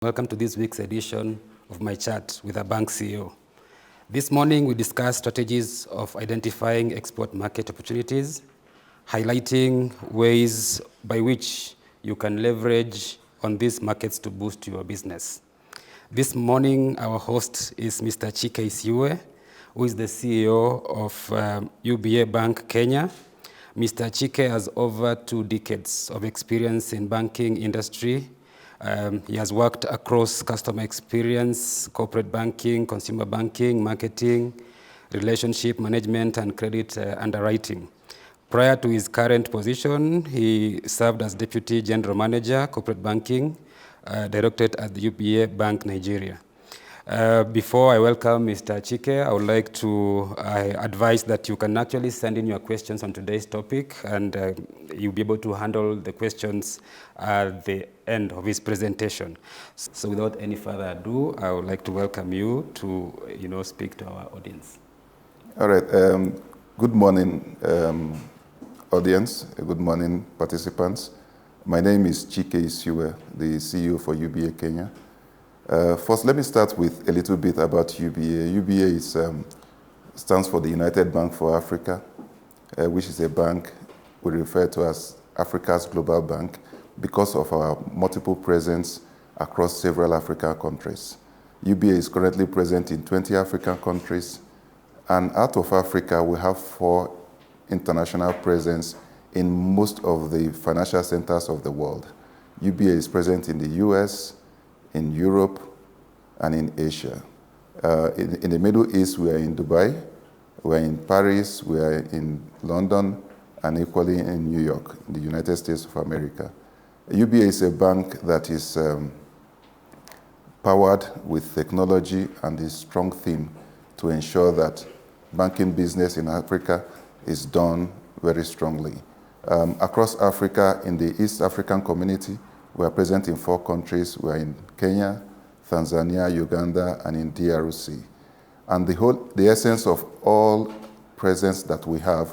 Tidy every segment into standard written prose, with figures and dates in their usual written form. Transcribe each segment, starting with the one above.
Welcome to this week's edition of my chat with a bank CEO. This morning we discussed strategies of identifying export market opportunities, highlighting ways by which you can leverage on these markets to boost your business. This morning our host is Mr. Chike Isiuwe, who is the CEO of UBA Bank Kenya. Mr. Chike has over 2 decades of experience in banking industry. He has worked across customer experience, corporate banking, consumer banking, marketing, relationship management, and credit underwriting. Prior to his current position, he served as Deputy General Manager, Corporate Banking, Directorate at the UBA Bank Nigeria. Before I welcome Mr. Chike, I would like to advise that you can actually send in your questions on today's topic, and you'll be able to handle the questions at the end of his presentation. So without any further ado, I would like to welcome you to speak to our audience. All right. Good morning, audience. Good morning, participants. My name is Chike Isiuwe, the CEO for UBA Kenya. First, let me start with a little bit about UBA. UBA stands for the United Bank for Africa, which is a bank we refer to as Africa's global bank because of our multiple presence across several African countries. UBA is currently present in 20 African countries, and out of Africa, we have 4 international presence in most of the financial centers of the world. UBA is present in the US, in Europe, and in Asia. In the Middle East, we are in Dubai, we are in Paris, we are in London, and equally in New York, in the United States of America. UBA is a bank that is powered with technology and a strong theme to ensure that banking business in Africa is done very strongly. Across Africa, in the East African community, we are present in 4 countries. We are in Kenya, Tanzania, Uganda, and in DRC. And the essence of all presence that we have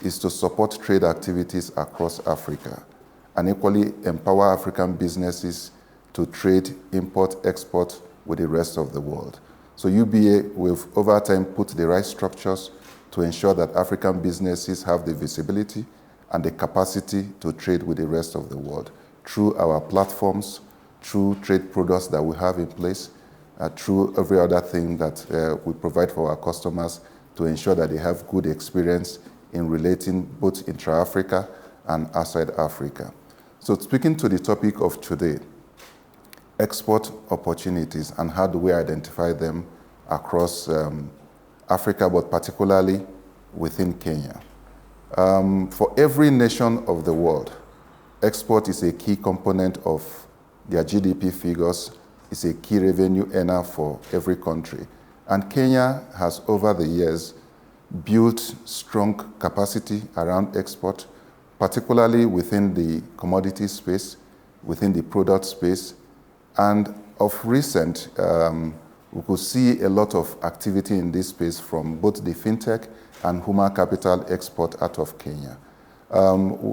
is to support trade activities across Africa and equally empower African businesses to trade, import, export with the rest of the world. So UBA, we've over time put the right structures to ensure that African businesses have the visibility and the capacity to trade with the rest of the world through our platforms, through trade products that we have in place, through every other thing that we provide for our customers to ensure that they have good experience in relating both intra-Africa and outside Africa. So speaking to the topic of today, export opportunities and how do we identify them across Africa, but particularly within Kenya. For every nation of the world, export is a key component of their GDP figures. It's a key revenue earner for every country. And Kenya has, over the years, built strong capacity around export, particularly within the commodity space, within the product space. And of recent, we could see a lot of activity in this space from both the fintech and human capital export out of Kenya.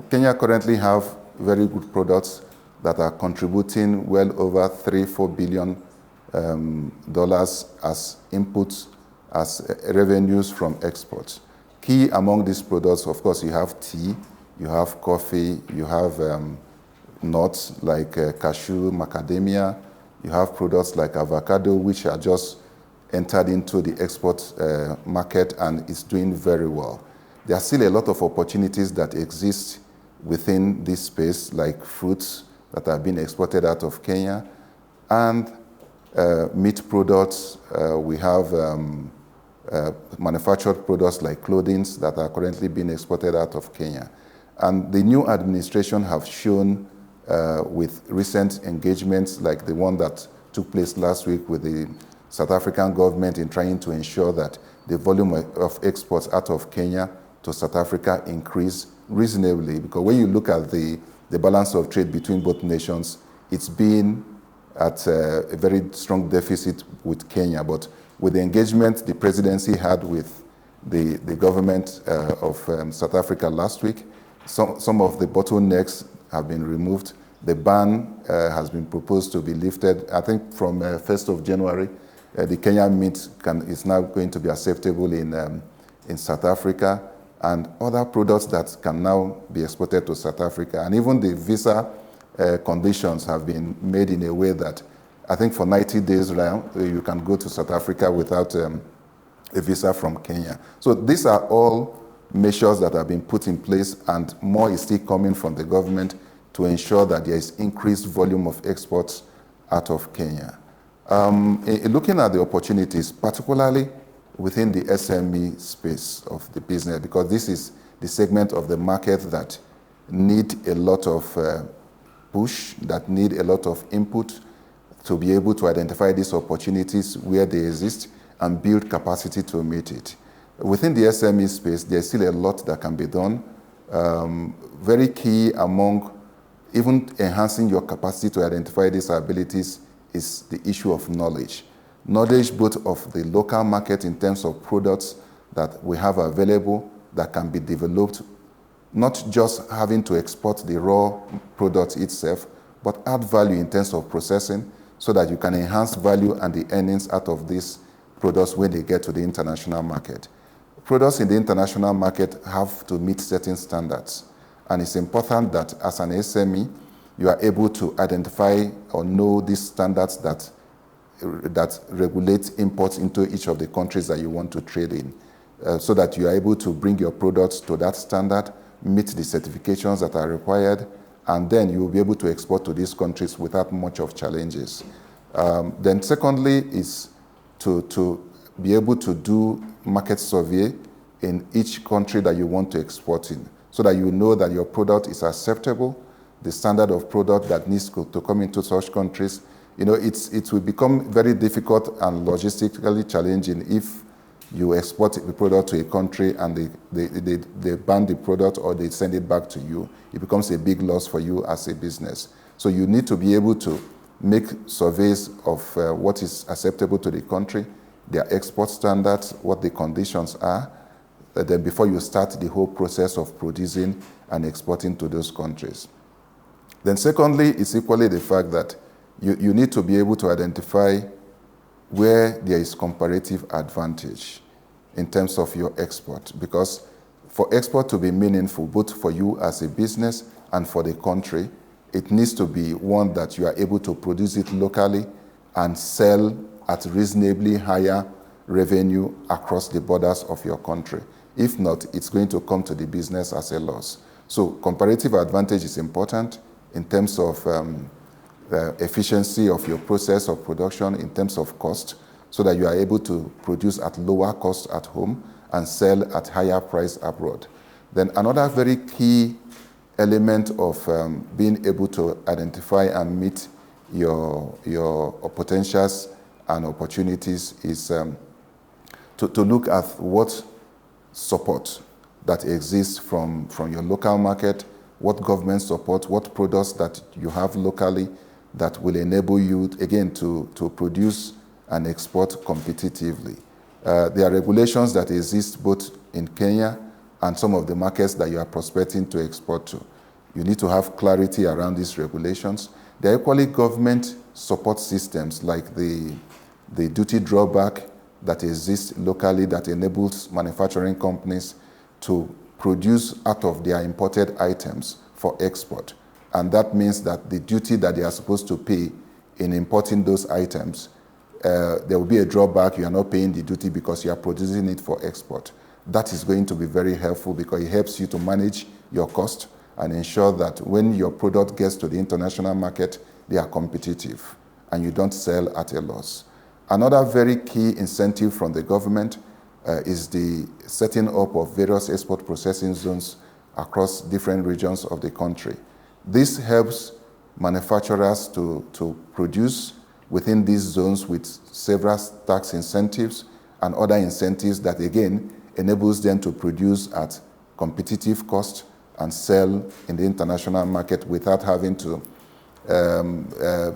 Kenya currently have very good products that are contributing well over $3-4 billion as inputs, as revenues from exports. Key among these products, of course, you have tea, you have coffee, you have nuts like cashew, macadamia, you have products like avocado, which are just entered into the export market and is doing very well. There are still a lot of opportunities that exist within this space, like fruits that are being exported out of Kenya, and meat products. We have manufactured products like clothing that are currently being exported out of Kenya. And the new administration have shown with recent engagements like the one that took place last week with the South African government in trying to ensure that the volume of exports out of Kenya to South Africa increase reasonably, because when you look at the balance of trade between both nations, it's been at a very strong deficit with Kenya. But with the engagement the presidency had with the government of South Africa last week, some of the bottlenecks have been removed, The ban has been proposed to be lifted. I think from 1st of January, the Kenyan meat is now going to be acceptable in South Africa, and other products that can now be exported to South Africa. And even the visa conditions have been made in a way that I think for 90 days now, you can go to South Africa without a visa from Kenya. So these are all measures that have been put in place, and more is still coming from the government to ensure that there is increased volume of exports out of Kenya. Looking at the opportunities, particularly within the SME space of the business, because this is the segment of the market that need a lot of push, that need a lot of input to be able to identify these opportunities where they exist and build capacity to meet it. Within the SME space, there's still a lot that can be done. Very key among even enhancing your capacity to identify these abilities is the issue of knowledge. Knowledge both of the local market in terms of products that we have available that can be developed, not just having to export the raw product itself, but add value in terms of processing so that you can enhance value and the earnings out of these products when they get to the international market. Products in the international market have to meet certain standards, and it's important that as an SME, you are able to identify or know these standards that regulate imports into each of the countries that you want to trade in, so that you are able to bring your products to that standard, meet the certifications that are required, and then you will be able to export to these countries without much of challenges. Then secondly is to be able to do market survey in each country that you want to export in, so that you know that your product is acceptable, the standard of product that needs to come into such countries. You know, it will become very difficult and logistically challenging if you export the product to a country and they ban the product or they send it back to you. It becomes a big loss for you as a business. So you need to be able to make surveys of what is acceptable to the country, their export standards, what the conditions are, then before you start the whole process of producing and exporting to those countries. Then secondly, it's equally the fact that you need to be able to identify where there is comparative advantage in terms of your export, because for export to be meaningful, both for you as a business and for the country, it needs to be one that you are able to produce it locally and sell at reasonably higher revenue across the borders of your country. If not, it's going to come to the business as a loss. So comparative advantage is important in terms of efficiency of your process of production, in terms of cost, so that you are able to produce at lower cost at home and sell at higher price abroad. Then another very key element of being able to identify and meet your potentials and opportunities is to look at what support that exists from your local market, what government support, what products that you have locally that will enable you, again, to produce and export competitively. There are regulations that exist both in Kenya and some of the markets that you are prospecting to export to. You need to have clarity around these regulations. There are equally government support systems like the duty drawback that exists locally that enables manufacturing companies to produce out of their imported items for export. And that means that the duty that they are supposed to pay in importing those items, there will be a drawback. You are not paying the duty because you are producing it for export. That is going to be very helpful because it helps you to manage your cost and ensure that when your product gets to the international market, they are competitive and you don't sell at a loss. Another very key incentive from the government is the setting up of various export processing zones across different regions of the country. This helps manufacturers to produce within these zones with several tax incentives and other incentives that, again, enables them to produce at competitive cost and sell in the international market without having to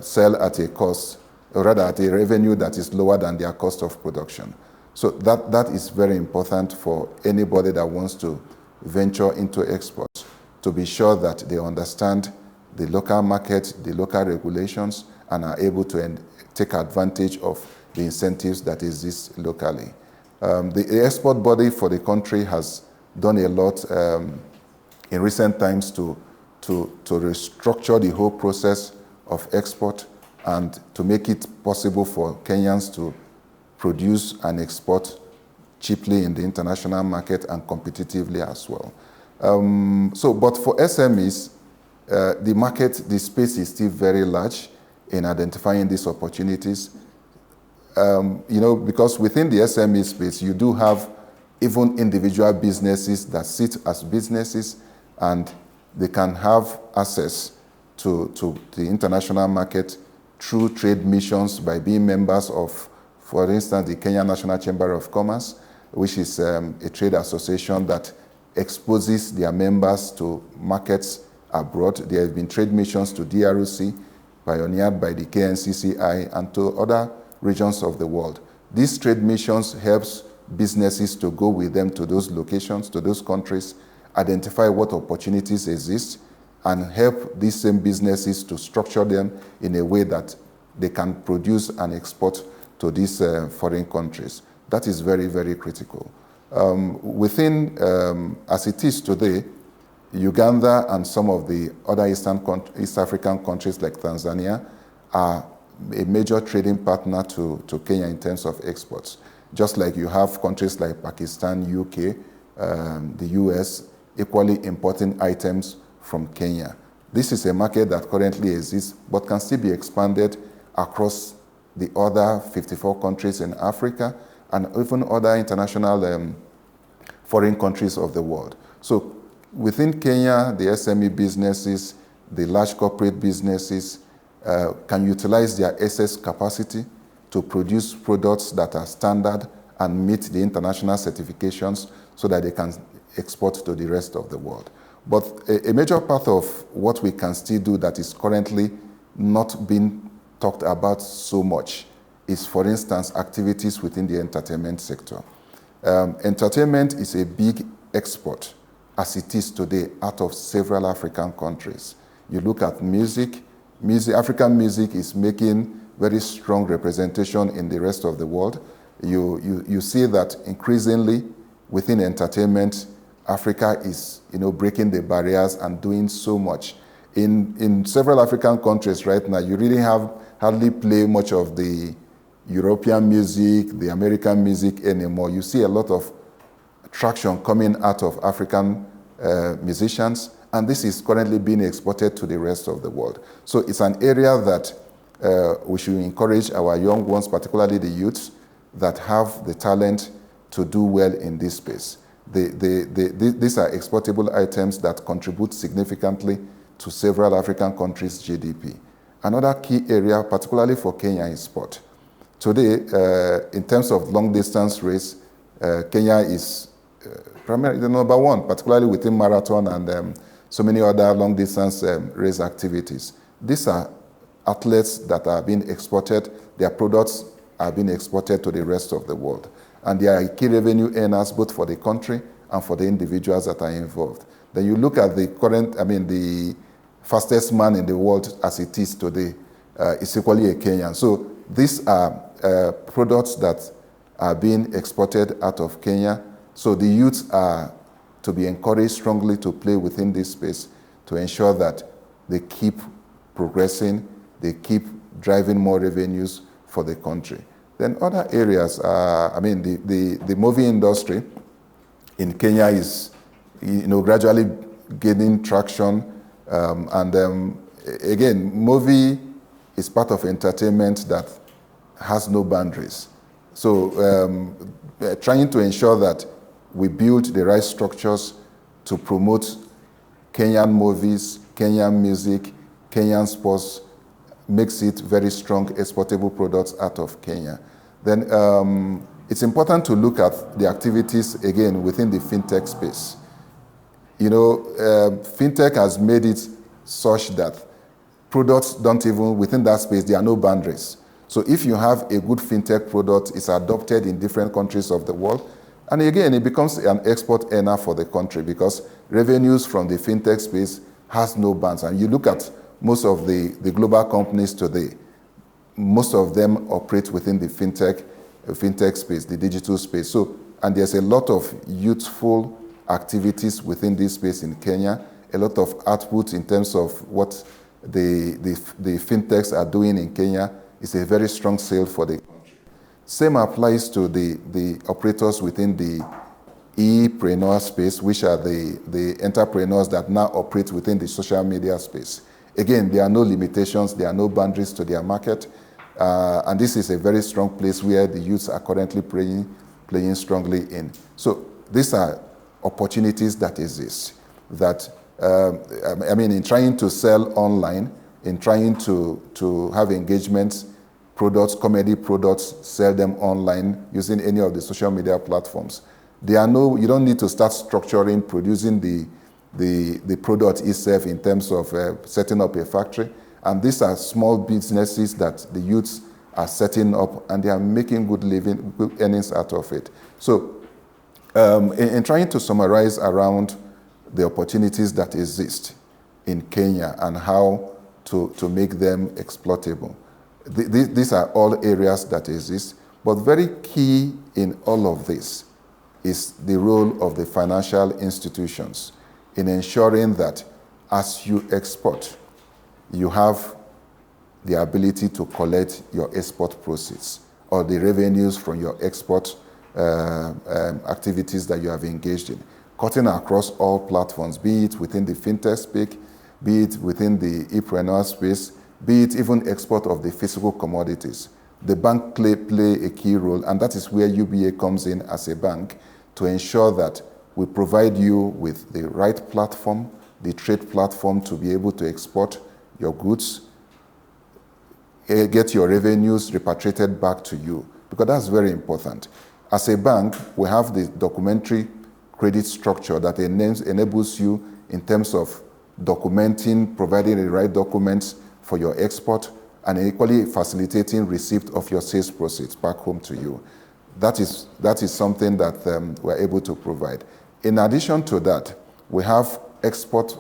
sell at a cost, or rather at a revenue that is lower than their cost of production. So that is very important for anybody that wants to venture into exports, to be sure that they understand the local market, the local regulations, and are able to take advantage of the incentives that exist locally. The export body for the country has done a lot in recent times to restructure the whole process of export and to make it possible for Kenyans to produce and export cheaply in the international market and competitively as well. But for SMEs, the market, the space is still very large in identifying these opportunities. Because within the SME space, you do have even individual businesses that sit as businesses, and they can have access to the international market through trade missions by being members of, for instance, the Kenya National Chamber of Commerce, which is a trade association that exposes their members to markets abroad. There have been trade missions to DRC, pioneered by the KNCCI, and to other regions of the world. These trade missions helps businesses to go with them to those locations, to those countries, identify what opportunities exist, and help these same businesses to structure them in a way that they can produce and export to these foreign countries. That is very, very critical. As it is today, Uganda and some of the other East African countries like Tanzania are a major trading partner to Kenya in terms of exports. Just like you have countries like Pakistan, UK, the US, equally importing items from Kenya. This is a market that currently exists, but can still be expanded across the other 54 countries in Africa and even other international foreign countries of the world. So within Kenya, the SME businesses, the large corporate businesses can utilize their excess capacity to produce products that are standard and meet the international certifications so that they can export to the rest of the world. But a major part of what we can still do that is currently not being talked about so much is, for instance, activities within the entertainment sector. Entertainment is a big export, as it is today, out of several African countries. You look at music, African music is making very strong representation in the rest of the world. You see that increasingly within entertainment, Africa is breaking the barriers and doing so much. In several African countries right now, you really hardly play much of the European music, the American music anymore. You see a lot of traction coming out of African musicians, and this is currently being exported to the rest of the world. So it's an area that we should encourage our young ones, particularly the youths, that have the talent to do well in this space. These are exportable items that contribute significantly to several African countries' GDP. Another key area, particularly for Kenya, is sport. Today, in terms of long-distance race, Kenya is primarily the number one, particularly within marathon and so many other long-distance race activities. These are athletes that are being exported. Their products are being exported to the rest of the world. And they are key revenue earners both for the country and for the individuals that are involved. Then you look at the fastest man in the world as it is today is equally a Kenyan. So these are products that are being exported out of Kenya. So the youths are to be encouraged strongly to play within this space to ensure that they keep progressing, they keep driving more revenues for the country. Then other areas, the movie industry in Kenya is gradually gaining traction. Again, movie is part of entertainment that has no boundaries. So trying to ensure that we build the right structures to promote Kenyan movies, Kenyan music, Kenyan sports, makes it very strong exportable products out of Kenya. Then it's important to look at the activities, again, within the fintech space. Fintech has made it such that products don't even, within that space, there are no boundaries. So if you have a good fintech product, it's adopted in different countries of the world. And again, it becomes an export earner for the country because revenues from the fintech space has no bounds. And you look at most of the global companies today, most of them operate within the fintech space, the digital space. So, and there's a lot of youthful activities within this space in Kenya, a lot of output in terms of what the fintechs are doing in Kenya. Is a very strong sale for the country. Same applies to the operators within the e-preneur space, which are the entrepreneurs that now operate within the social media space. Again, there are no limitations, there are no boundaries to their market, and this is a very strong place where the youths are currently playing strongly in. So these are opportunities that exist. That in trying to sell online, in trying to have engagements, products, comedy products, sell them online using any of the social media platforms. You don't need to start structuring, producing the product itself in terms of setting up a factory. And these are small businesses that the youths are setting up, and they are making good earnings out of it. So in trying to summarize around the opportunities that exist in Kenya and how to make them exploitable. These are all areas that exist, but very key in all of this is the role of the financial institutions in ensuring that as you export, you have the ability to collect your export proceeds or the revenues from your export activities that you have engaged in, cutting across all platforms, be it within the fintech space, be it within the e-preneur space, be it even export of the physical commodities. The bank play a key role, and that is where UBA comes in as a bank to ensure that we provide you with the right platform, the trade platform to be able to export your goods, get your revenues repatriated back to you, because that's very important. As a bank, we have the documentary credit structure that enables you in terms of documenting, providing the right documents for your export, and equally facilitating receipt of your sales proceeds back home to you. That is something that we're able to provide. In addition to that, we have export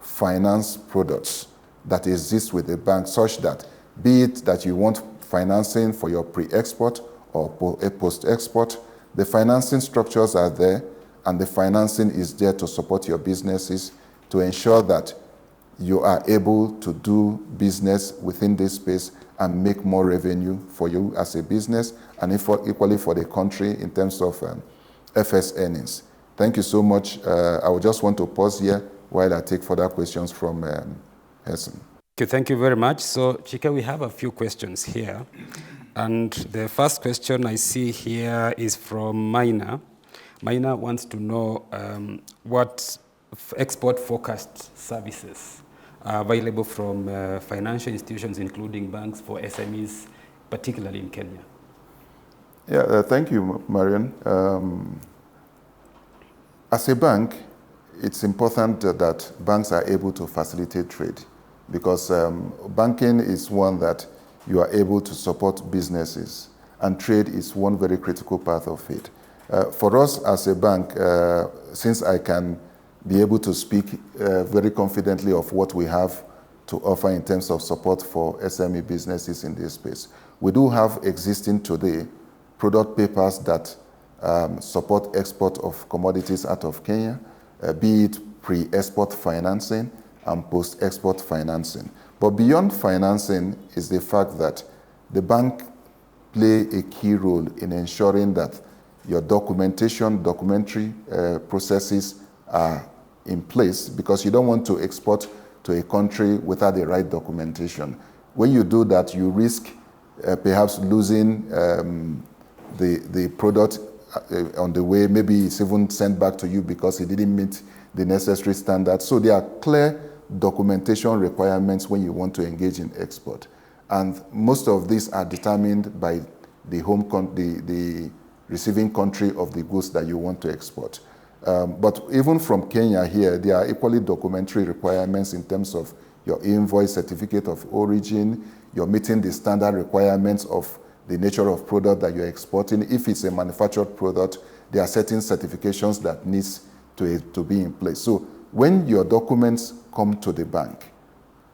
finance products that exist with the bank, such that, be it that you want financing for your pre-export or post-export, the financing structures are there, and the financing is there to support your businesses to ensure that you are able to do business within this space and make more revenue for you as a business, and equally for the country in terms of FS earnings. Thank you so much. I would just want to pause here while I take further questions from Hessen. Okay, thank you very much. So, Chike, we have a few questions here. And the first question I see here is from Maina. Maina wants to know what export-focused services are available from financial institutions, including banks, for SMEs, particularly in Kenya. Yeah, thank you, Marion. As a bank, it's important that banks are able to facilitate trade, because banking is one that you are able to support businesses, and trade is one very critical part of it. For us as a bank, since I can be able to speak very confidently of what we have to offer in terms of support for SME businesses in this space, we do have existing today product papers that support export of commodities out of Kenya, be it pre-export financing and post-export financing. But beyond financing is the fact that the bank play a key role in ensuring that your documentary processes are in place, because you don't want to export to a country without the right documentation. When you do that, you risk perhaps losing the product on the way. Maybe it's even sent back to you because it didn't meet the necessary standards. So there are clear documentation requirements when you want to engage in export. And most of these are determined by the receiving country of the goods that you want to export. But even from Kenya here, there are equally documentary requirements in terms of your invoice, certificate of origin, you're meeting the standard requirements of the nature of product that you're exporting. If it's a manufactured product, there are certain certifications that needs to be in place. So when your documents come to the bank,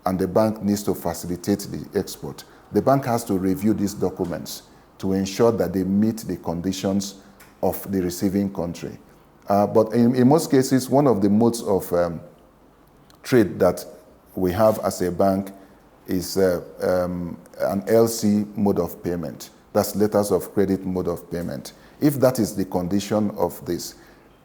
and the bank needs to facilitate the export, the bank has to review these documents to ensure that they meet the conditions of the receiving country. But in most cases, one of the modes of trade that we have as a bank is an LC mode of payment. That's letters of credit mode of payment. If that is the condition of this,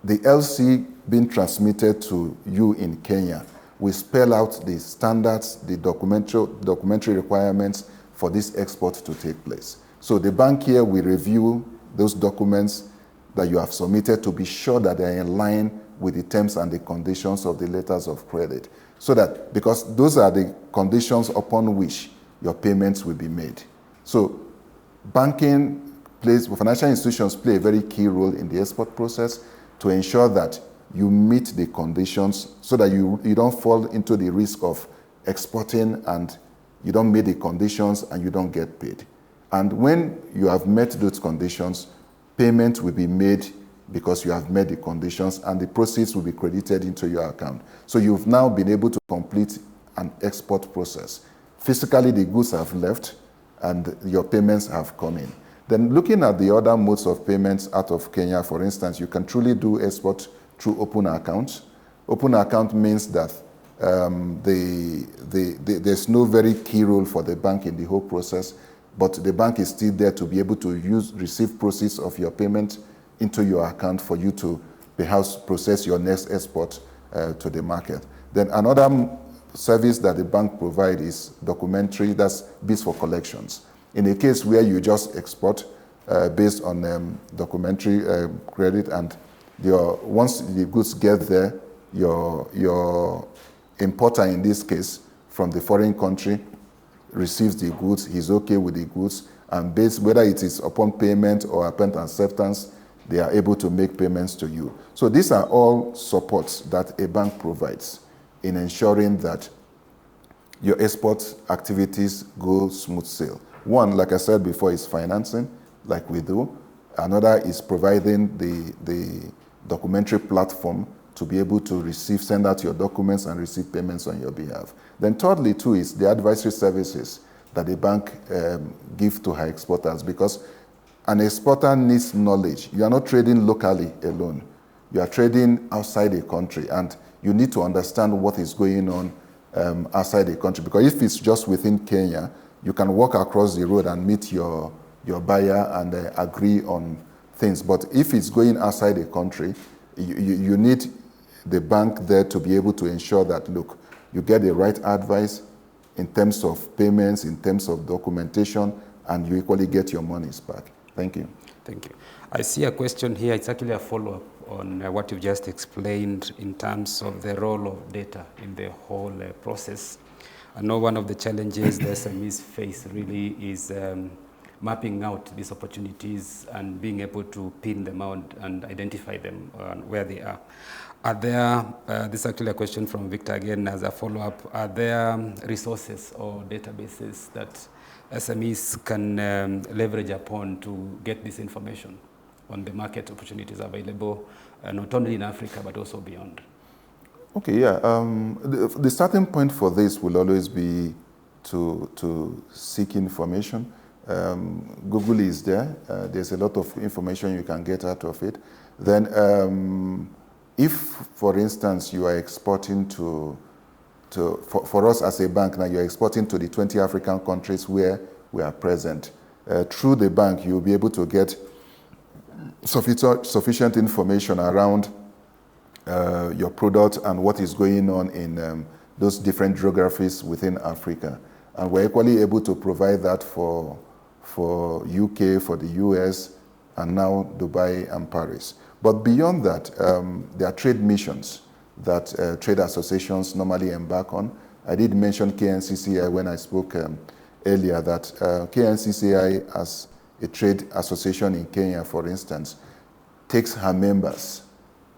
the LC being transmitted to you in Kenya will spell out the standards, the documentary requirements for this export to take place. So the bank here will review those documents that you have submitted to be sure that they are in line with the terms and the conditions of the letters of credit. So that, because those are the conditions upon which your payments will be made. So financial institutions play a very key role in the export process to ensure that you meet the conditions so that you don't fall into the risk of exporting and you don't meet the conditions and you don't get paid. And when you have met those conditions, payment will be made because you have met the conditions and the proceeds will be credited into your account. So you've now been able to complete an export process. Physically, the goods have left and your payments have come in. Then looking at the other modes of payments out of Kenya, for instance, you can truly do export through open accounts. Open account means that there's no very key role for the bank in the whole process, but the bank is still there to be able to receive proceeds of your payment into your account for you to perhaps process your next export to the market. Then another service that the bank provides is documentary, that's bills for collections. In a case where you just export based on documentary credit and once the goods get there, your importer in this case from the foreign country receives the goods, he's okay with the goods, and based whether it is upon payment or upon acceptance, they are able to make payments to you. So these are all supports that a bank provides in ensuring that your export activities go smooth sail. One, like I said before, is financing, like we do. Another is providing the documentary platform to be able to send out your documents and receive payments on your behalf. Then thirdly, too, is the advisory services that the bank gives to her exporters, because an exporter needs knowledge. You are not trading locally alone. You are trading outside the country, and you need to understand what is going on outside the country. Because if it's just within Kenya, you can walk across the road and meet your buyer and agree on things. But if it's going outside the country, you need the bank there to be able to ensure that, look, you get the right advice in terms of payments, in terms of documentation, and you equally get your monies back. Thank you. Thank you. I see a question here. It's actually a follow-up on what you've just explained in terms of the role of data in the whole process. I know one of the challenges the SMEs face really is mapping out these opportunities and being able to pin them out and identify them where they are. Are there, this is actually a question from Victor again as a follow-up, are there resources or databases that SMEs can leverage upon to get this information on the market opportunities available, not only in Africa, but also beyond? Okay, yeah. The starting point for this will always be to seek information. Google is there. There's a lot of information you can get out of it. Then if, for instance, you are exporting for us as a bank now, you're exporting to the 20 African countries where we are present. Through the bank, you'll be able to get sufficient information around your product and what is going on in those different geographies within Africa. And we're equally able to provide that for UK, for the US, and now Dubai and Paris. But beyond that, there are trade missions that trade associations normally embark on. I did mention KNCCI when I spoke earlier, that KNCCI, as a trade association in Kenya, for instance, takes her members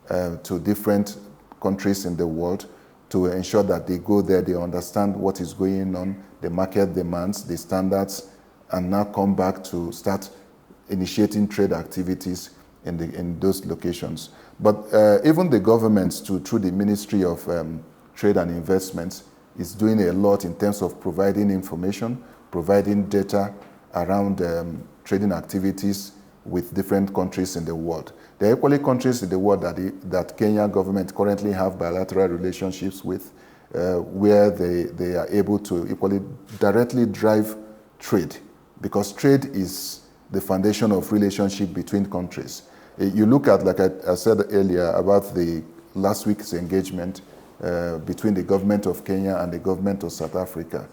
to different countries in the world to ensure that they go there, they understand what is going on, the market demands, the standards, and now come back to start initiating trade activities in those locations. But even the governments, through the Ministry of Trade and Investments, is doing a lot in terms of providing information, providing data around trading activities with different countries in the world. There are equally countries in the world that Kenya government currently have bilateral relationships with, where they are able to equally directly drive trade, because trade is the foundation of relationship between countries. You look at, like I said earlier, about the last week's engagement between the government of Kenya and the government of South Africa.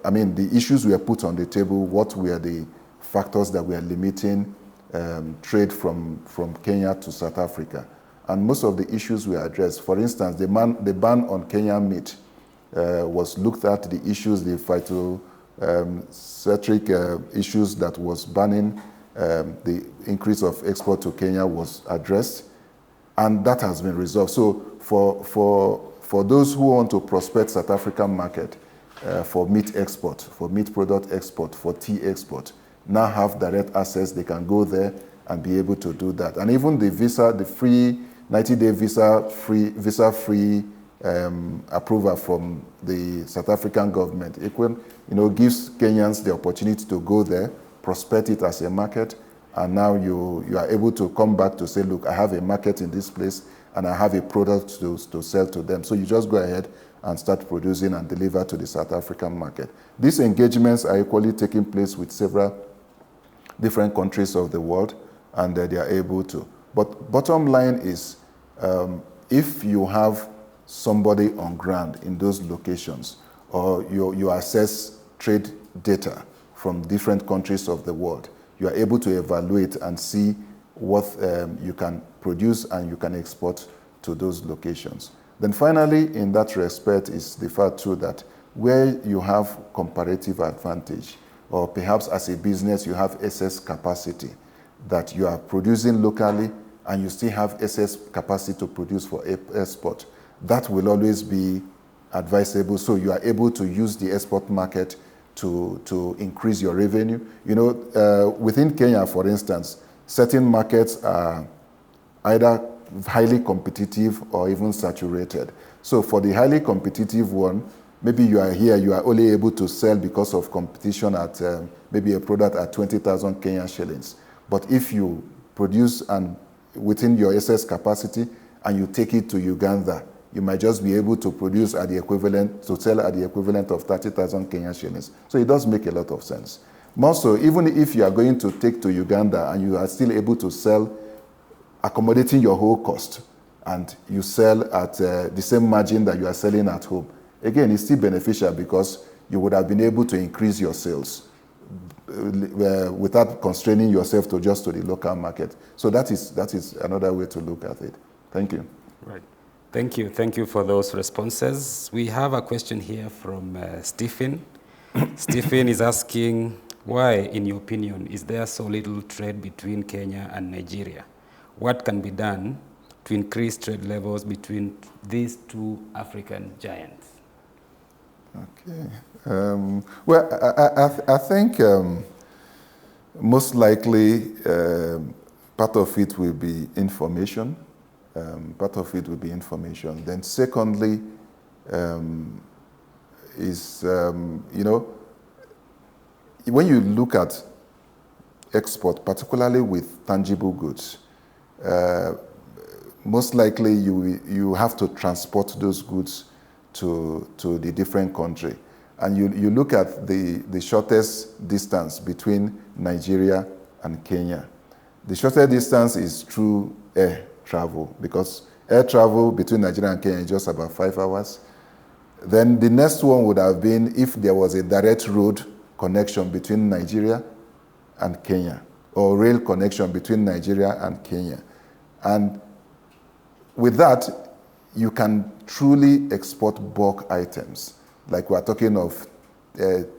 I mean, the issues were put on the table. What were the factors that were limiting trade from Kenya to South Africa? And most of the issues were addressed. For instance, the ban on Kenyan meat was looked at. The issues, the phytocentric issues that was banning the increase of export to Kenya was addressed, and that has been resolved. So for those who want to prospect South African market for meat export, for meat product export, for tea export, now have direct access. They can go there and be able to do that. And even the visa, the free 90-day visa-free approval from the South African government, gives Kenyans the opportunity to go there, prospect it as a market, and now you are able to come back to say, look, I have a market in this place and I have a product to sell to them. So you just go ahead and start producing and deliver to the South African market. These engagements are equally taking place with several different countries of the world, and they are able to. But bottom line is, if you have somebody on ground in those locations, or you access trade data from different countries of the world, you are able to evaluate and see what you can produce and you can export to those locations. Then finally, in that respect, is the fact too that where you have comparative advantage, or perhaps as a business you have excess capacity that you are producing locally and you still have excess capacity to produce for export, that will always be advisable. So you are able to use the export market to increase your revenue. Within Kenya, for instance, certain markets are either highly competitive or even saturated. So for the highly competitive one, maybe you are here, you are only able to sell because of competition at maybe a product at 20,000 Kenyan shillings. But if you produce and within your excess capacity and you take it to Uganda, you might just be able to produce at the equivalent, to sell at the equivalent of 30,000 Kenyan shillings. So it does make a lot of sense. More so, even if you are going to take to Uganda and you are still able to sell, accommodating your whole cost, and you sell at the same margin that you are selling at home, again, it's still beneficial because you would have been able to increase your sales without constraining yourself to just to the local market. So that is another way to look at it. Thank you. Right. Thank you. Thank you for those responses. We have a question here from Stephen. Stephen is asking, why, in your opinion, is there so little trade between Kenya and Nigeria? What can be done to increase trade levels between these two African giants? Okay. I think most likely part of it will be information. Then secondly is, when you look at export, particularly with tangible goods, most likely you have to transport those goods to the different country. And you look at the shortest distance between Nigeria and Kenya. The shortest distance is through air travel, because air travel between Nigeria and Kenya is just about 5 hours. Then the next one would have been if there was a direct road connection between Nigeria and Kenya, or rail connection between Nigeria and Kenya. And with that, you can truly export bulk items. Like we're talking of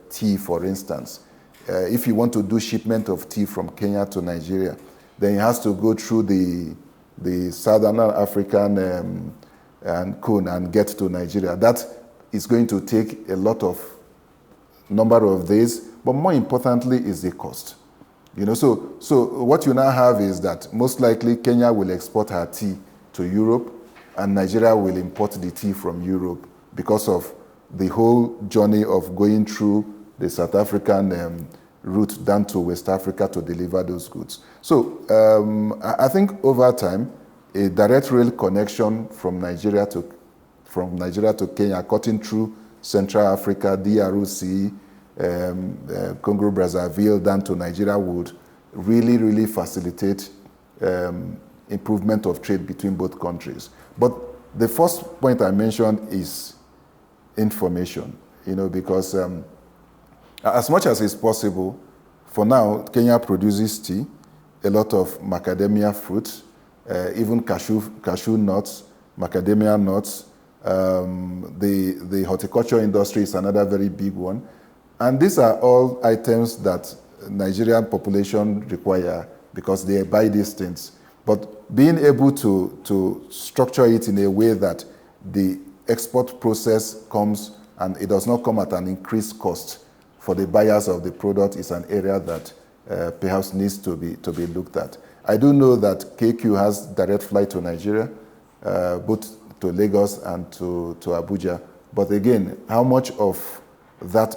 tea, for instance. If you want to do shipment of tea from Kenya to Nigeria, then it has to go through the Southern African and cone and get to Nigeria. That is going to take a lot of number of days, but more importantly is the cost. So what you now have is that most likely Kenya will export her tea to Europe, and Nigeria will import the tea from Europe because of the whole journey of going through the South African route down to West Africa to deliver those goods. So I think over time, a direct rail connection from Nigeria to Kenya, cutting through Central Africa, DRC, Congo Brazzaville down to Nigeria would really, really facilitate improvement of trade between both countries. But the first point I mentioned is information, because as much as is possible, for now, Kenya produces tea, a lot of macadamia fruit, even cashew nuts, macadamia nuts. The horticulture industry is another very big one. And these are all items that Nigerian population require because they buy these things. But being able to structure it in a way that the export process comes and it does not come at an increased cost for the buyers of the product is an area that perhaps needs to be looked at. I do know that KQ has direct flight to Nigeria, both to Lagos and to Abuja. But again, how much of that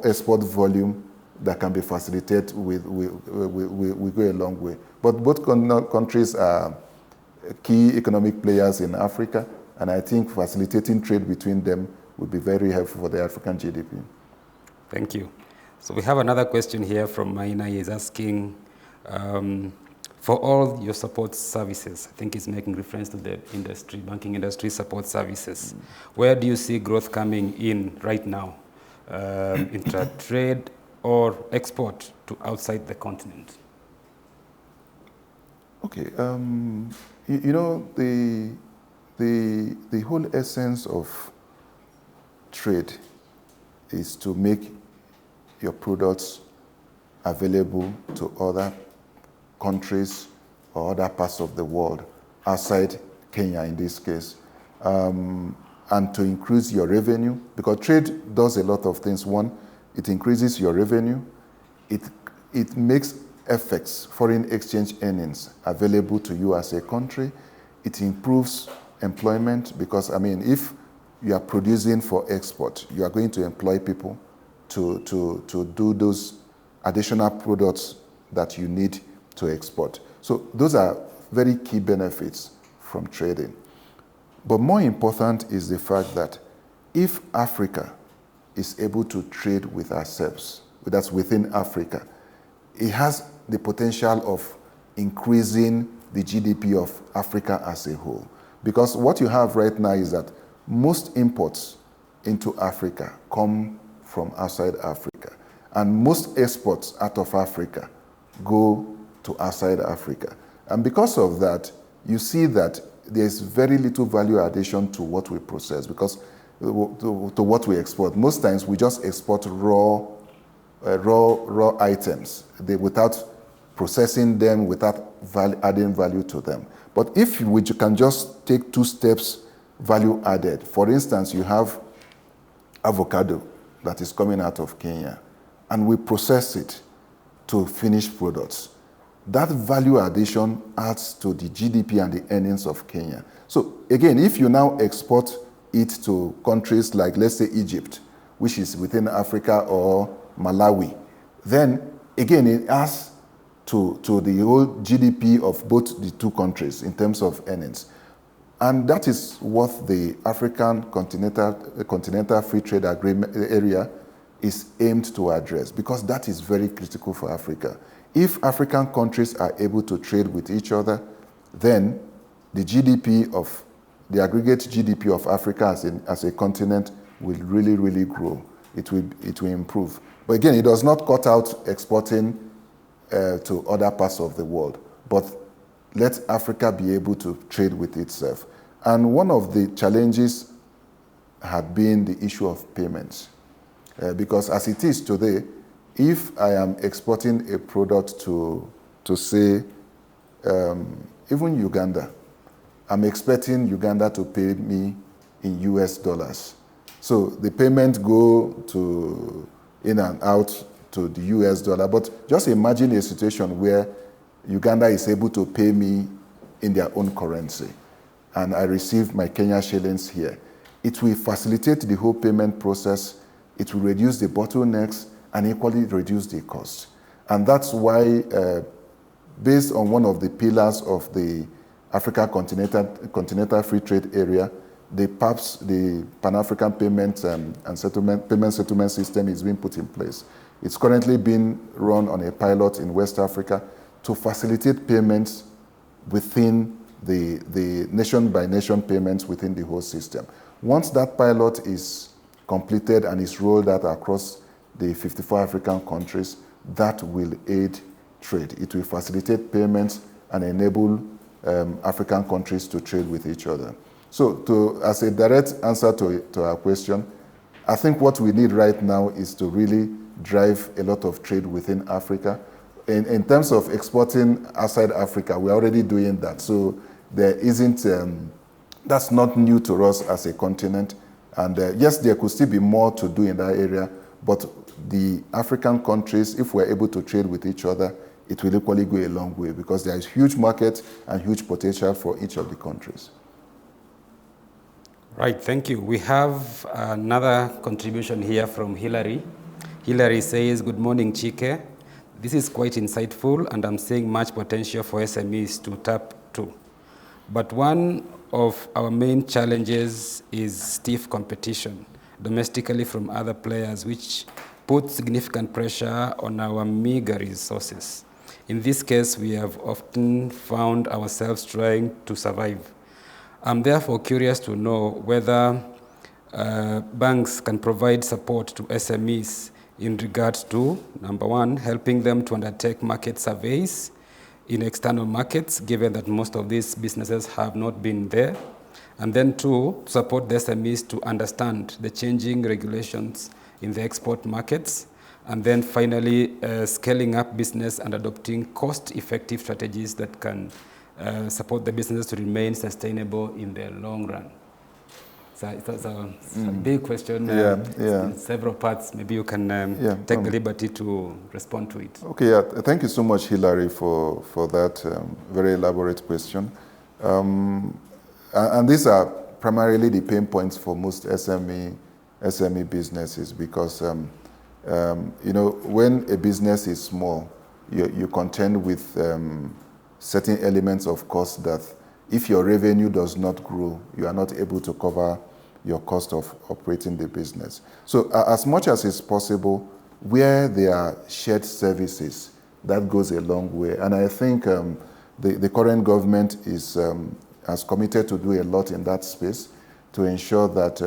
export volume that can be facilitated we go a long way. But both countries are key economic players in Africa, and I think facilitating trade between them would be very helpful for the African GDP. Thank you. So we have another question here from Maina. He's asking, for all your support services, I think he's making reference to the industry, banking industry support services. Where do you see growth coming in right now? Intra-trade or export to outside the continent? Okay, the whole essence of trade is to make your products available to other countries or other parts of the world outside Kenya in this case, and to increase your revenue, because trade does a lot of things. One, it increases your revenue, it makes FX, foreign exchange earnings, available to you as a country. It improves employment because, if you are producing for export, you are going to employ people to do those additional products that you need to export. So those are very key benefits from trading. But more important is the fact that if Africa is able to trade with ourselves, that's within Africa, it has the potential of increasing the GDP of Africa as a whole. Because what you have right now is that most imports into Africa come from outside Africa. And most exports out of Africa go to outside Africa. And because of that, you see that there's very little value addition to what we process, because to what we export. Most times we just export raw items without processing them, without adding value to them. But if we can just take 2 steps value added, for instance, you have avocado that is coming out of Kenya, and we process it to finished products. That value addition adds to the GDP and the earnings of Kenya. So again, if you now export it to countries like, let's say, Egypt, which is within Africa, or Malawi, then again, it adds to the whole GDP of both the 2 countries in terms of earnings. And that is what the African Continental Free Trade Agreement area is aimed to address, because that is very critical for Africa. If African countries are able to trade with each other, then the aggregate GDP of Africa as a continent will really, really grow. It will improve. But again, it does not cut out exporting to other parts of the world, but let Africa be able to trade with itself. And one of the challenges had been the issue of payments. Because as it is today, if I am exporting a product to say, even Uganda, I'm expecting Uganda to pay me in US dollars. So the payment go in and out to the US dollar. But just imagine a situation where Uganda is able to pay me in their own currency, and I receive my Kenya shillings here. it will facilitate the whole payment process, it will reduce the bottlenecks, and equally reduce the cost. And that's why, based on one of the pillars of the Africa Continental Free Trade Area, the PAPS, the Pan-African Payment Settlement System, is being put in place. It's currently being run on a pilot in West Africa to facilitate payments within the nation-by-nation payments within the whole system. Once that pilot is completed and is rolled out across the 54 African countries, that will aid trade. It will facilitate payments and enable African countries to trade with each other. So as a direct answer to our question, I think what we need right now is to really drive a lot of trade within Africa. In terms of exporting outside Africa, we're already doing that. So there isn't, that's not new to us as a continent. And yes, there could still be more to do in that area, but the African countries, if we're able to trade with each other, it will equally go a long way because there is huge market and huge potential for each of the countries. Right, thank you. We have another contribution here from Hilary. Hilary says, good morning, Chike. This is quite insightful and I'm seeing much potential for SMEs to tap to. But one of our main challenges is stiff competition domestically from other players, which puts significant pressure on our meager resources. In this case, we have often found ourselves trying to survive. I'm therefore curious to know whether banks can provide support to SMEs in regard to, number one, helping them to undertake market surveys in external markets, given that most of these businesses have not been there. And then two, support the SMEs to understand the changing regulations in the export markets. And then finally, scaling up business and adopting cost-effective strategies that can support the businesses to remain sustainable in the long run. So it's a big question. In several parts. Maybe you can take the liberty to respond to it. Okay, thank you so much, Hilary, for that very elaborate question. And these are primarily the pain points for most SME businesses because when a business is small, you contend with certain elements of cost that if your revenue does not grow, you are not able to cover your cost of operating the business. So as much as is possible, where there are shared services, that goes a long way. And I think the current government has committed to do a lot in that space to ensure that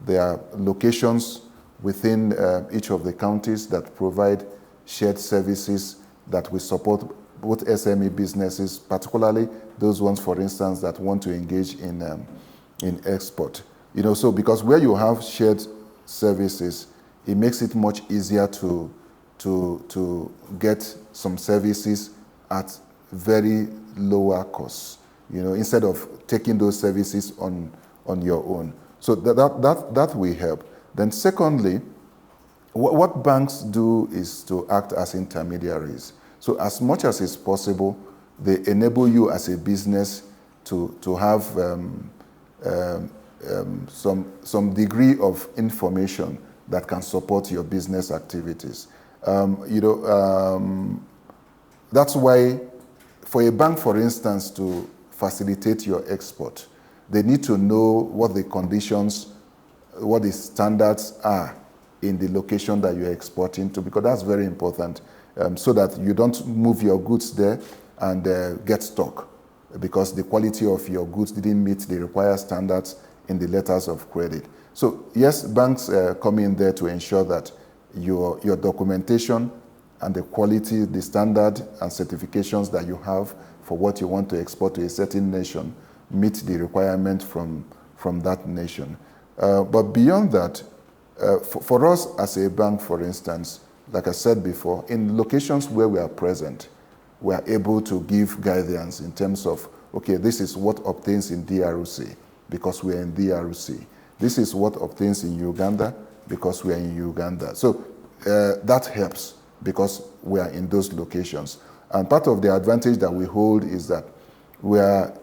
there are locations within each of the counties that provide shared services that will support both SME businesses, particularly those ones, for instance, that want to engage in export. So because where you have shared services, it makes it much easier to get some services at very lower costs, instead of taking those services on your own. So that will help. Then secondly, what banks do is to act as intermediaries. So as much as is possible, they enable you as a business to have some degree of information that can support your business activities. That's why for a bank, for instance, to facilitate your export, they need to know what the conditions, what the standards are in the location that you're exporting to, because that's very important, so that you don't move your goods there and get stuck because the quality of your goods didn't meet the required standards in the letters of credit. So yes, banks come in there to ensure that your documentation and the quality, the standard and certifications that you have for what you want to export to a certain nation meet the requirement from that nation. But beyond that, for us as a bank, for instance, like I said before, in locations where we are present, we are able to give guidance in terms of, okay, this is what obtains in DRC because we are in DRC. This is what obtains in Uganda because we are in Uganda. So that helps because we are in those locations. And part of the advantage that we hold is that we are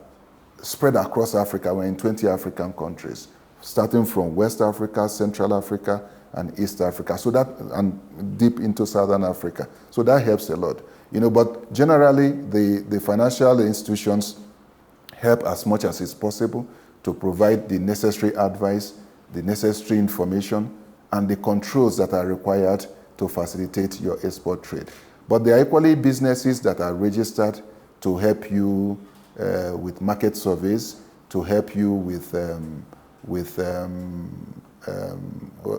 spread across Africa. We're in 20 African countries. starting from West Africa, Central Africa, and East Africa, so that, and deep into Southern Africa. So that helps a lot. But generally, the financial institutions help as much as is possible to provide the necessary advice, the necessary information, and the controls that are required to facilitate your export trade. But there are equally businesses that are registered to help you with market surveys, to help you with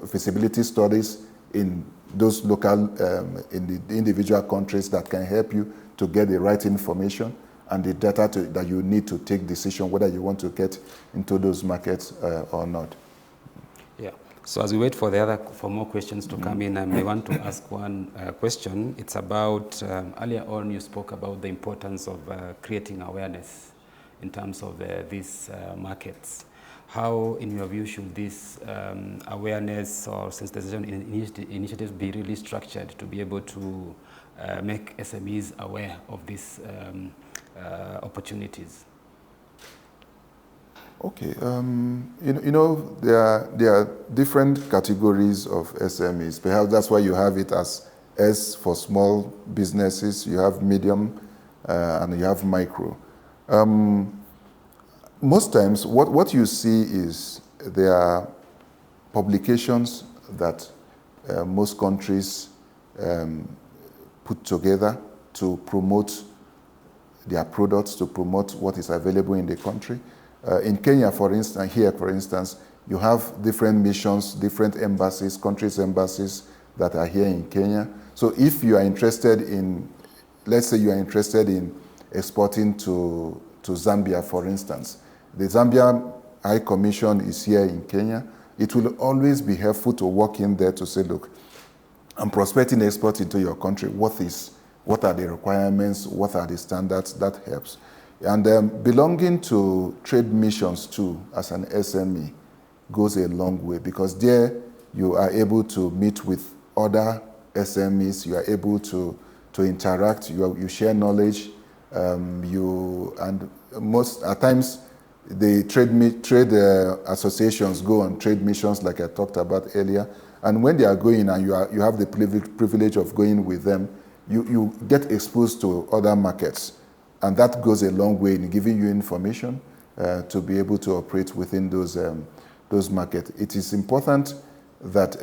feasibility studies in those local, in the individual countries, that can help you to get the right information and the data that you need to take decision whether you want to get into those markets or not. Yeah. So as we wait for more questions to come in, I may want to ask one question. It's about, earlier on you spoke about the importance of creating awareness in terms of these markets. How, in your view, should this awareness or sensitization initiatives be really structured to be able to make SMEs aware of these opportunities? Okay, there are different categories of SMEs. Perhaps that's why you have it as S for small businesses, you have medium, and you have micro. Most times, what you see is there are publications that most countries put together to promote their products, to promote what is available in the country. In Kenya, for instance, you have different missions, different embassies, countries' embassies that are here in Kenya. So if you are interested in, let's say you are interested in exporting to Zambia, for instance, the Zambia High Commission is here in Kenya. It will always be helpful to walk in there to say, look, I'm prospecting export into your country. What are the requirements? What are the standards? That helps. And belonging to trade missions too, as an SME, goes a long way, because there you are able to meet with other SMEs, you are able to interact, you share knowledge, and most at times the trade associations go on trade missions, like I talked about earlier, and when they are going and you have the privilege of going with them, you get exposed to other markets. And that goes a long way in giving you information to be able to operate within those markets. It is important that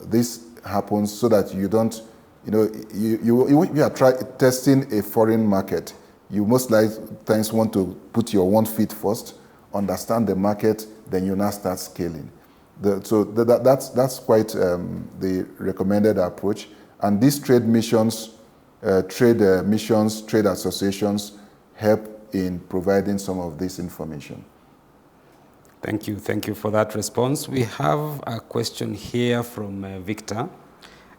this happens so that you don't, you are testing a foreign market. You most times want to put your 1 feet first, understand the market, then you now start scaling. So that's quite the recommended approach. And these trade missions, trade associations help in providing some of this information. Thank you for that response. We have a question here from Victor.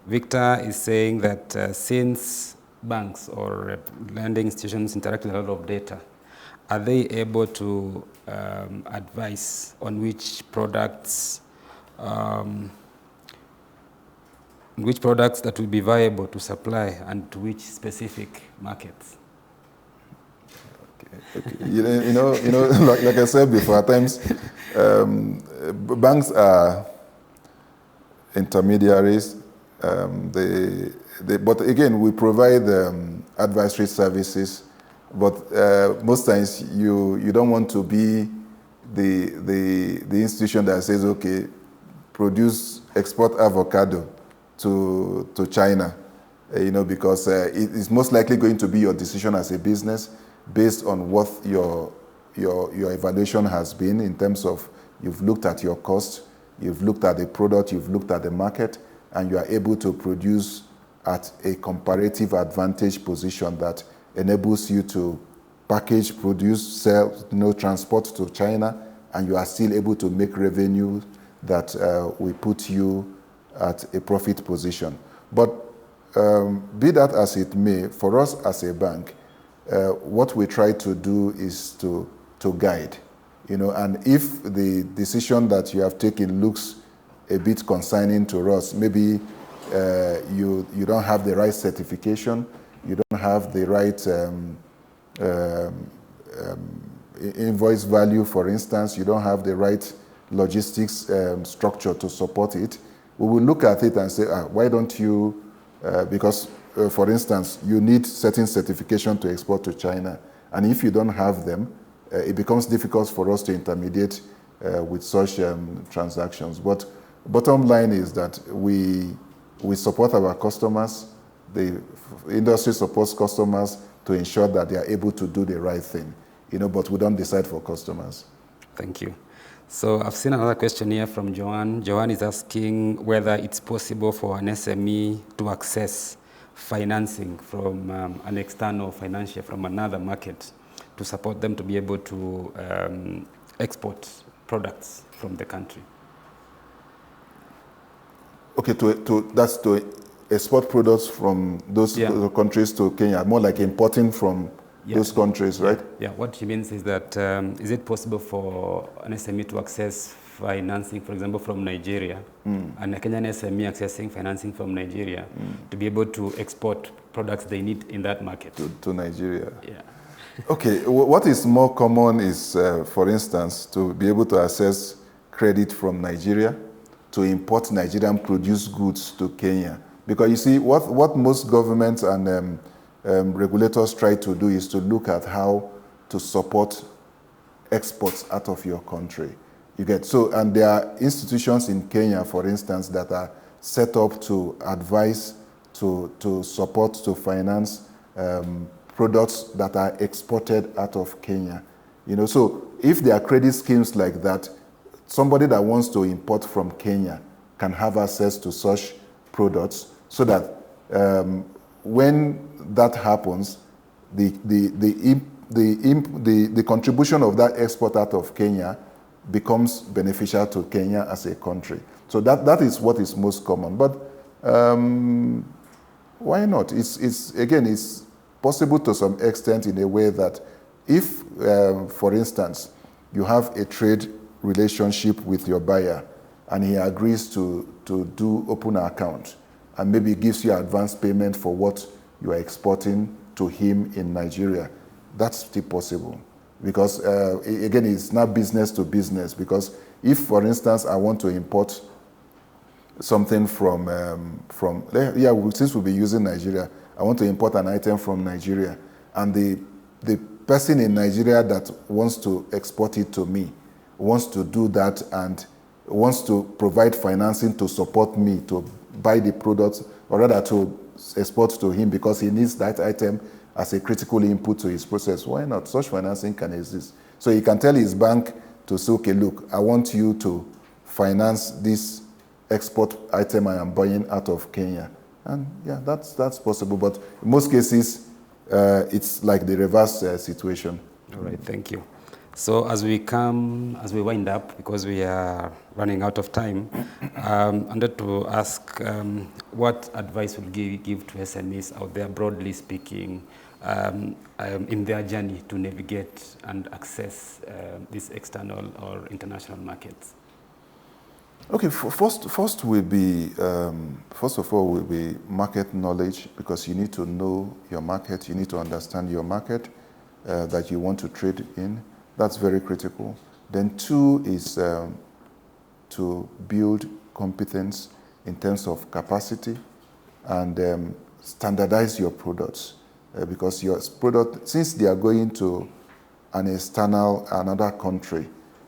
Victor is saying that since banks or lending institutions interact with a lot of data, are they able to advise on which products that will be viable to supply and to which specific markets? Okay. Like I said before, at times banks are intermediaries. But again, we provide advisory services. But most times you don't want to be the institution that says, okay, export avocado to China, because it is most likely going to be your decision as a business based on what your evaluation has been in terms of you've looked at your cost, you've looked at the product, you've looked at the market, and you are able to produce at a comparative advantage position that enables you to package, produce, sell, transport to China, and you are still able to make revenue that will put you at a profit position. But be that as it may, for us as a bank, what we try to do is to guide, and if the decision that you have taken looks a bit concerning to us, maybe you don't have the right certification, you don't have the right invoice value, for instance, you don't have the right logistics structure to support it, we will look at it and say, why don't you, because for instance, you need certain certification to export to China. And if you don't have them, it becomes difficult for us to intermediate with such transactions. But bottom line is that we support our customers, the industry supports customers to ensure that they are able to do the right thing, but we don't decide for customers. Thank you. So I've seen another question here from Joanne. Joanne is asking whether it's possible for an SME to access financing from an external financier from another market to support them to be able to export products from the country. Okay, that's to export products from those countries to Kenya, more like importing from those countries, right? Yeah, what she means is that is it possible for an SME to access financing, for example, from Nigeria, and a Kenyan SME accessing financing from Nigeria to be able to export products they need in that market? To Nigeria. Yeah. Okay, what is more common is, for instance, to be able to access credit from Nigeria to import Nigerian produced goods to Kenya. Because you see, what most governments and regulators try to do is to look at how to support exports out of your country. And there are institutions in Kenya, for instance, that are set up to advise, to support, to finance products that are exported out of Kenya. So if there are credit schemes like that, somebody that wants to import from Kenya can have access to such products, so that when that happens, the contribution of that export out of Kenya becomes beneficial to Kenya as a country. So that is what is most common. But why not? It's possible to some extent in a way that if, for instance, you have a trade relationship with your buyer and he agrees to do open an account and maybe gives you advance payment for what you are exporting to him in Nigeria, that's still possible. Because again, it's not business to business. Because if, for instance, I want to import something since we'll be using Nigeria, I want to import an item from Nigeria, and the person in Nigeria that wants to export it to me wants to do that and wants to provide financing to support me to buy the products, or rather to export to him because he needs that item as a critical input to his process. Why not? Such financing can exist. So he can tell his bank to say, okay, look, I want you to finance this export item I am buying out of Kenya. And yeah, that's possible. But in most cases, it's like the reverse situation. All right, thank you. So as we wind up, because we are running out of time, I wanted to ask what advice would you give to SMEs out there, broadly speaking, in their journey to navigate and access these external or international markets? Okay, first of all will be market knowledge, because you need to know your market, you need to understand your market that you want to trade in. That's very critical. Then 2 is to build competence in terms of capacity and standardize your products. Because your product, since they are going to another country,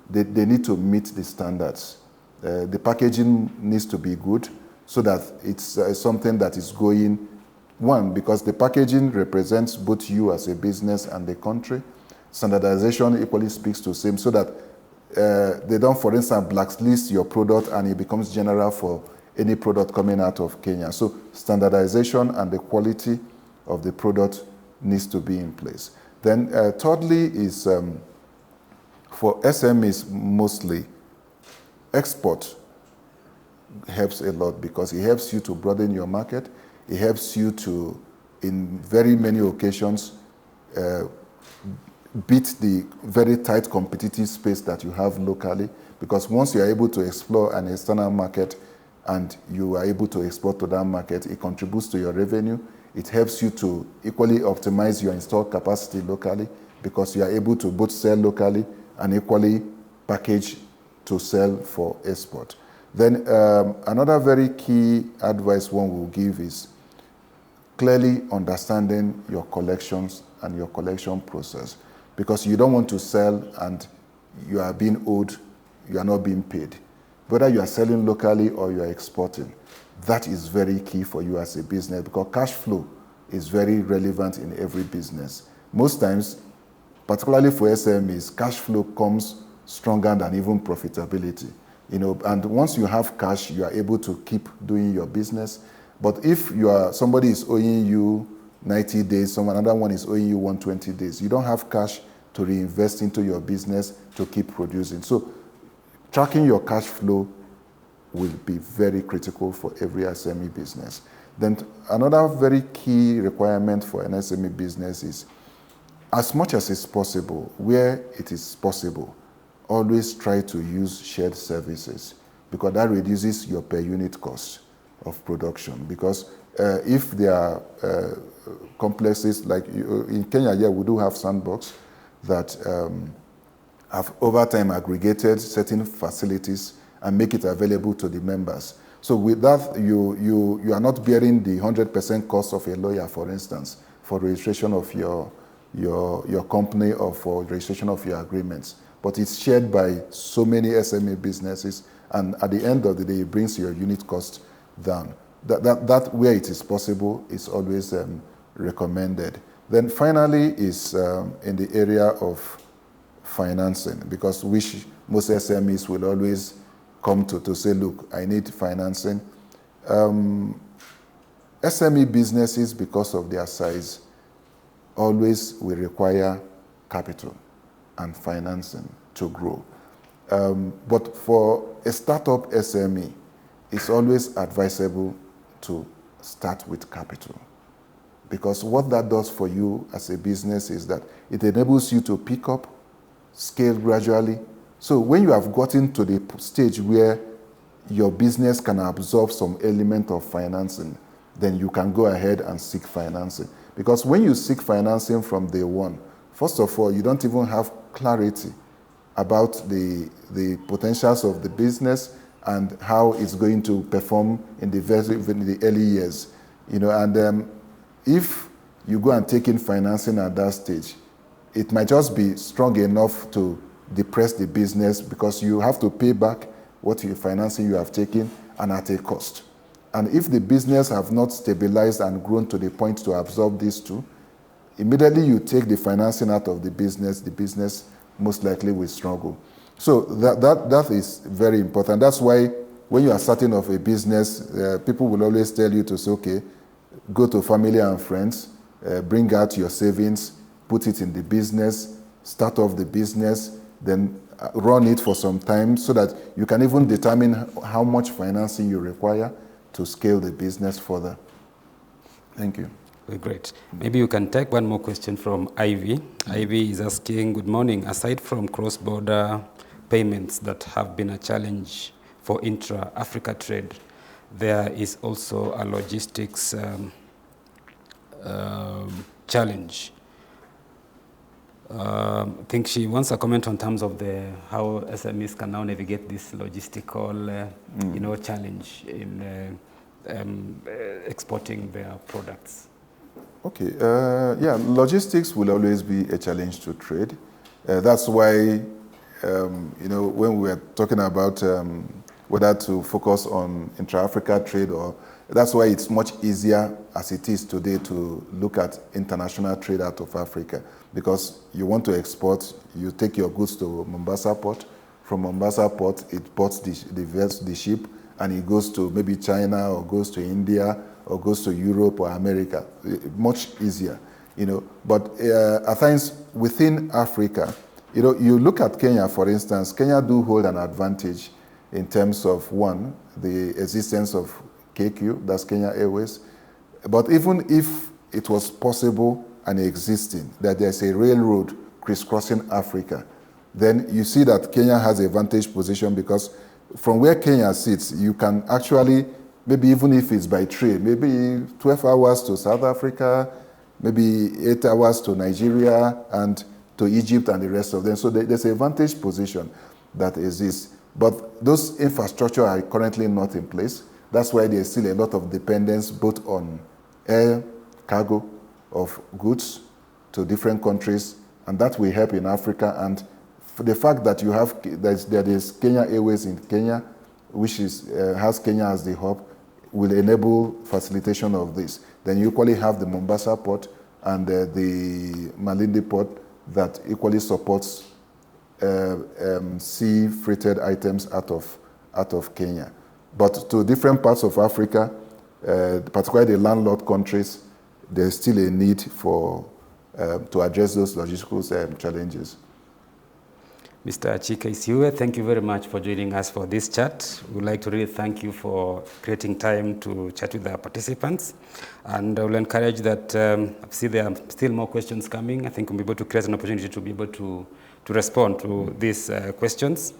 they need to meet the standards. The packaging needs to be good so that it's something that is going, because the packaging represents both you as a business and the country. Standardization equally speaks to same, so that they don't, for instance, blacklist your product and it becomes general for any product coming out of Kenya. So standardization and the quality of the product needs to be in place. Then thirdly is for SMEs mostly, export helps a lot because it helps you to broaden your market. It helps you to, in very many occasions, beat the very tight competitive space that you have locally, because once you are able to explore an external market and you are able to export to that market, it contributes to your revenue. It helps you to equally optimize your installed capacity locally, because you are able to both sell locally and equally package to sell for export. Then another very key advice one will give is clearly understanding your collections and your collection process, because you don't want to sell and you are being owed, you are not being paid. Whether you are selling locally or you are exporting, that is very key for you as a business, because cash flow is very relevant in every business. Most times, particularly for SMEs, cash flow comes stronger than even profitability. And once you have cash, you are able to keep doing your business. But if somebody is owing you 90 days, another one is owing you 120 days, you don't have cash to reinvest into your business to keep producing. So tracking your cash flow will be very critical for every SME business. Then another very key requirement for an SME business is, as much as it's possible, where it is possible, always try to use shared services, because that reduces your per unit cost of production. Because if there are complexes, like in Kenya here, we do have sandbox that have over time aggregated certain facilities and make it available to the members. So with that, you are not bearing the 100% cost of a lawyer, for instance, for registration of your company or for registration of your agreements. But it's shared by so many SME businesses, and at the end of the day, it brings your unit cost down. That where it is possible is always recommended. Then finally is in the area of financing, because which most SMEs will always come to say, look, I need financing. SME businesses, because of their size, always will require capital and financing to grow. But for a startup SME, it's always advisable to start with capital, because what that does for you as a business is that it enables you to pick up, scale gradually. So when you have gotten to the stage where your business can absorb some element of financing, then you can go ahead and seek financing. Because when you seek financing from day one, first of all, you don't even have clarity about the potentials of the business and how it's going to perform in the early years. And if you go and take in financing at that stage, it might just be strong enough to depress the business, because you have to pay back what financing you have taken and at a cost. And if the business have not stabilized and grown to the point to absorb these two, immediately you take the financing out of the business most likely will struggle. So that is very important. That's why when you are starting off a business, people will always tell you to say, okay, go to family and friends, bring out your savings, put it in the business, start off the business, then run it for some time so that you can even determine how much financing you require to scale the business further. Thank you. Great. Maybe you can take one more question from Ivy. Ivy is asking, good morning. Aside from cross-border payments that have been a challenge for intra-Africa trade, there is also a logistics challenge. I think she wants a comment on terms of how SMEs can now navigate this logistical challenge in exporting their products. Okay, logistics will always be a challenge to trade. That's why, when we are talking about whether to focus on intra-Africa trade, that's why it's much easier as it is today to look at international trade out of Africa, because you want to export, you take your goods to Mombasa port. From Mombasa port, it ports the ship, and it goes to maybe China or goes to India or goes to Europe or America. Much easier, But at times within Africa, you look at Kenya, for instance. Kenya do hold an advantage in terms of, one, the existence of KQ, that's Kenya Airways. But even if it was possible and existing that there's a railroad crisscrossing Africa, then you see that Kenya has a vantage position, because from where Kenya sits, you can actually, maybe even if it's by train, maybe 12 hours to South Africa, maybe 8 hours to Nigeria and to Egypt and the rest of them. So there's a vantage position that exists. But those infrastructure are currently not in place. That's why there's still a lot of dependence both on air cargo of goods to different countries, and that will help in Africa. And for the fact that you have there is Kenya Airways in Kenya, which has Kenya as the hub, will enable facilitation of this. Then you equally have the Mombasa port and the Malindi port that equally supports sea freighted items out of Kenya. But to different parts of Africa, particularly the landlocked countries, there's still a need for to address those logistical challenges. Mr. Chike Isiuwe, thank you very much for joining us for this chat. We'd like to really thank you for creating time to chat with our participants. And I will encourage that, I see there are still more questions coming. I think we'll be able to create an opportunity to be able to respond to these questions.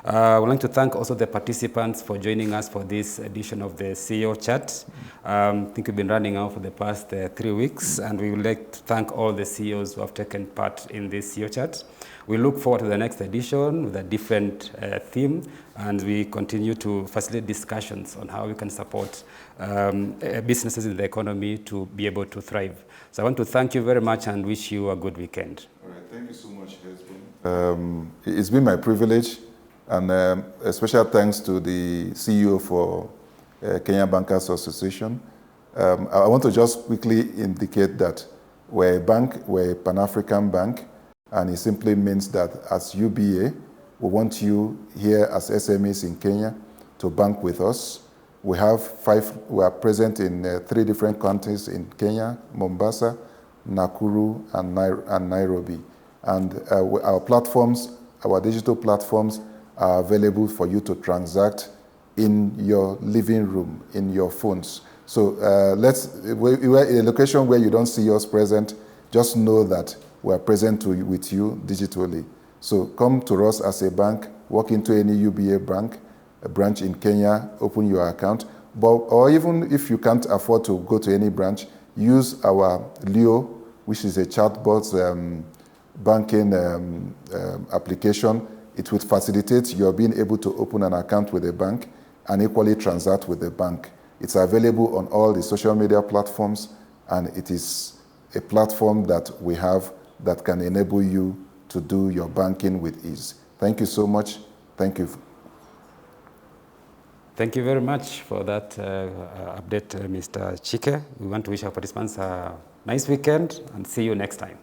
I would like to thank also the participants for joining us for this edition of the CEO chat. I think we've been running out for the past 3 weeks, and we would like to thank all the CEOs who have taken part in this CEO chat. We look forward to the next edition with a different theme, and we continue to facilitate discussions on how we can support businesses in the economy to be able to thrive. So I want to thank you very much and wish you a good weekend. All right, thank you so much, Hezbollah. It's been my privilege, and a special thanks to the CEO for Kenya Bankers Association. I want to just quickly indicate that we're a bank, we're a Pan-African bank, and it simply means that as UBA, we want you here as SMEs in Kenya to bank with us. We are present in 3 different countries in Kenya: Mombasa, Nakuru, and Nairobi. And our platforms, our digital platforms, are available for you to transact in your living room, in your phones. So we're in a location where you don't see us present, just know that we are present with you digitally. So come to us as a bank, walk into any UBA bank, a branch in Kenya, open your account. Or even if you can't afford to go to any branch, use our Leo, which is a chatbot banking application. It would facilitate your being able to open an account with a bank and equally transact with the bank. It's available on all the social media platforms, and it is a platform that we have that can enable you to do your banking with ease. Thank you so much. Thank you. Thank you very much for that update, Mr. Chike. We want to wish our participants a nice weekend and see you next time.